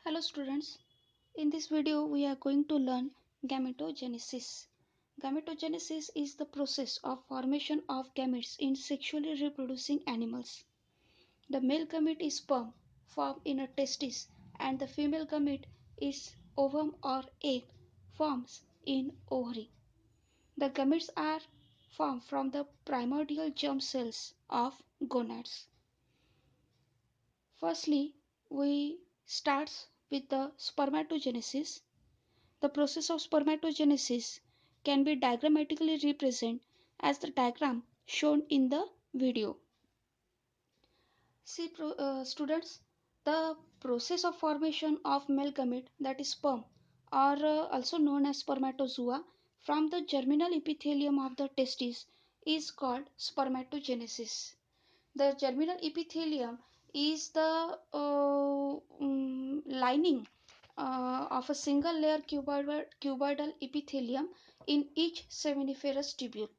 Hello students, in this video we are going to learn gametogenesis. Gametogenesis is the process of formation of gametes in sexually reproducing animals. The male gamete is sperm formed in a testis and the female gamete is ovum or egg forms in ovary. The gametes are formed from the primordial germ cells of gonads. Firstly, we start with the spermatogenesis. The process of spermatogenesis can be diagrammatically represented as the diagram shown in the video. See, students, the process of formation of male gamete, that is sperm, or also known as spermatozoa, from the germinal epithelium of the testis is called spermatogenesis. The germinal epithelium is the lining of a single layer cuboidal epithelium in each seminiferous tubule.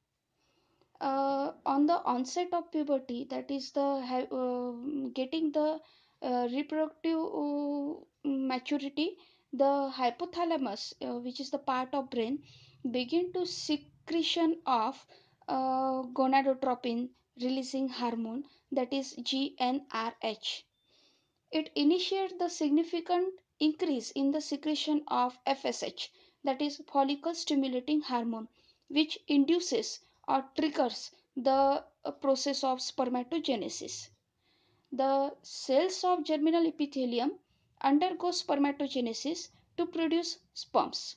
On the onset of puberty, that is the getting the reproductive maturity, the hypothalamus, which is the part of brain, begin to secretion of gonadotropin releasing hormone, that is GnRH. It initiates the significant increase in the secretion of FSH, that is follicle stimulating hormone, which induces or triggers the process of spermatogenesis. The cells of germinal epithelium undergo spermatogenesis to produce sperms.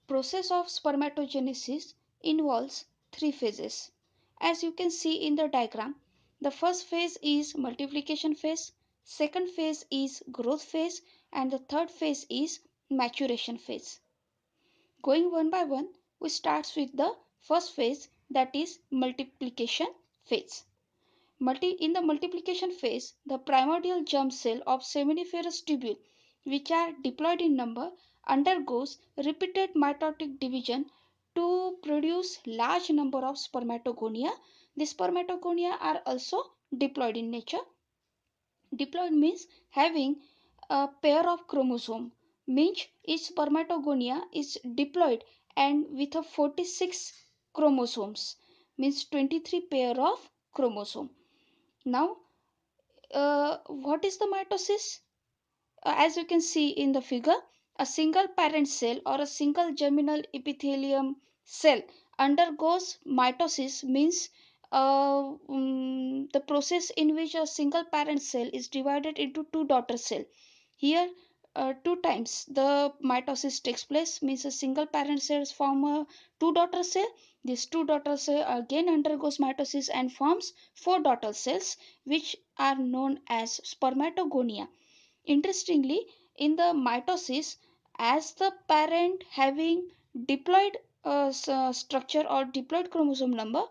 Process of spermatogenesis involves three phases. As you can see in the diagram, the first phase is multiplication phase, second phase is growth phase, and the third phase is maturation phase. Going one by one, we start with the first phase, that is multiplication phase. In the multiplication phase, the primordial germ cell of seminiferous tubule, which are diploid in number, undergoes repeated mitotic division to produce large number of spermatogonia. The spermatogonia are also diploid in nature. Diploid means having a pair of chromosome, means each spermatogonia is diploid and with a 46 chromosomes, means 23 pair of chromosome. Now, what is the mitosis? As you can see in the figure, a single parent cell or a single germinal epithelium cell undergoes mitosis, means the process in which a single parent cell is divided into two daughter cells. Here, two times the mitosis takes place, means a single parent cells form a two daughter cell. These two daughter cell again undergoes mitosis and forms four daughter cells, which are known as spermatogonia. Interestingly, in the mitosis, as the parent having diploid structure or diploid chromosome number,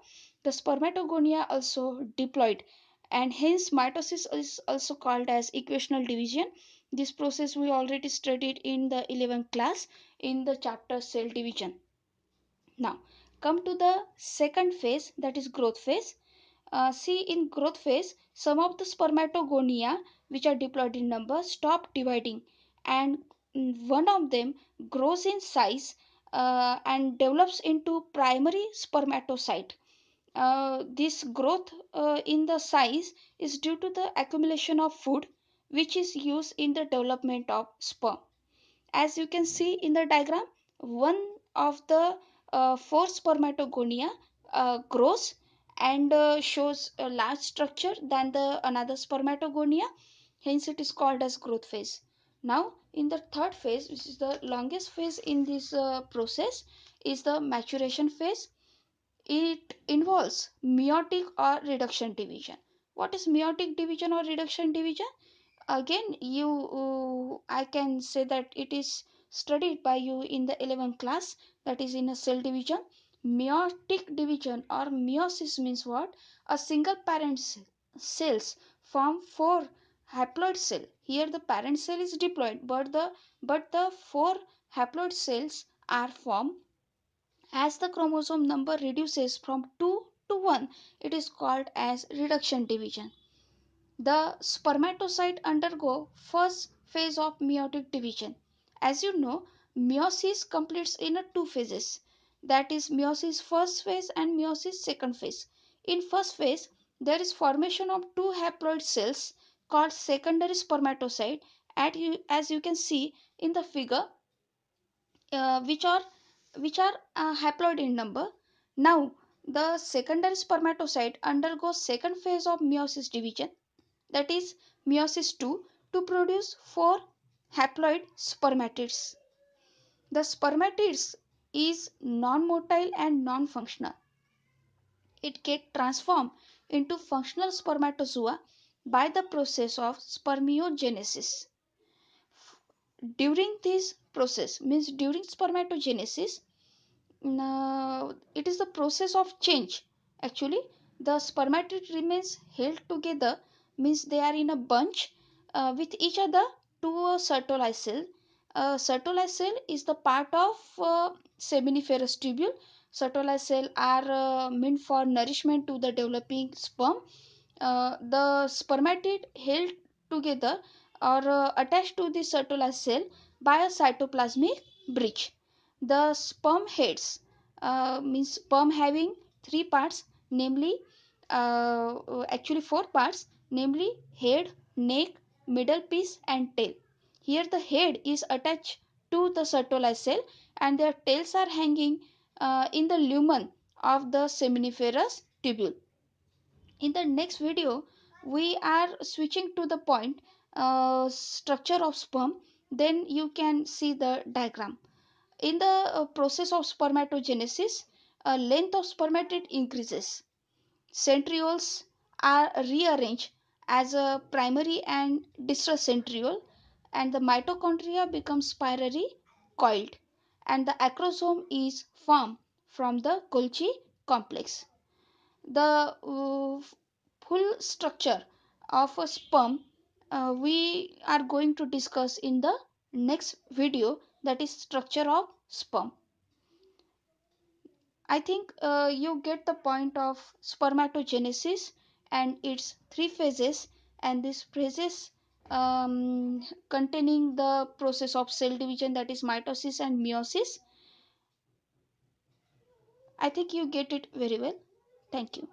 the spermatogonia also diploid, and hence mitosis is also called as equational division. This process we already studied in the 11th class in the chapter cell division. Now, come to the second phase, that is growth phase. See, in growth phase, some of the spermatogonia, which are diploid in number, stop dividing, and one of them grows in size and develops into primary spermatocyte. This growth in the size is due to the accumulation of food, which is used in the development of sperm. As you can see in the diagram, one of the four spermatogonia grows and shows a large structure than the another spermatogonia, hence it is called as growth phase. Now in the third phase, which is the longest phase in this process, is the maturation phase. It involves meiotic or reduction division. What is meiotic division or reduction division? Again, I can say that it is studied by you in the 11th class, that is in a cell division. Meiotic division or meiosis means what? A single parent cells form four haploid cell. Here the parent cell is diploid, but the four haploid cells are formed. As the chromosome number reduces from 2 to 1, it is called as reduction division. The spermatocyte undergo first phase of meiotic division. As you know, meiosis completes in a two phases, that is meiosis first phase and meiosis second phase. In first phase, there is formation of two haploid cells called secondary spermatocyte, as you can see in the figure, uh, which are which are haploid in number. Now, the secondary spermatocyte undergoes second phase of meiosis division, that is meiosis 2, to produce four haploid spermatids. The spermatids is non-motile and non-functional. It gets transformed into functional spermatozoa by the process of spermiogenesis. During this process, means during spermatogenesis, it is the process of change. Actually, the spermatid remains held together, means they are in a bunch with each other to a Sertoli cell. Sertoli cell is the part of seminiferous tubule. Sertoli cell are meant for nourishment to the developing sperm. The spermatid held together or attached to the Sertoli cell by a cytoplasmic bridge. The sperm heads, means sperm having three parts, namely, actually four parts, namely head, neck, middle piece, and tail. Here the head is attached to the Sertoli cell, and their tails are hanging in the lumen of the seminiferous tubule. In the next video, we are switching to the point structure of sperm. Then you can see the diagram. In the process of spermatogenesis, length of spermatid increases. Centrioles are rearranged as a primary and distal centriole, and the mitochondria become spirally coiled, and the acrosome is formed from the Golgi complex. The full structure of a sperm we are going to discuss in the next video, that is structure of sperm. I think you get the point of spermatogenesis and its three phases, and these phases containing the process of cell division, that is mitosis and meiosis. I think you get it very well. Thank you.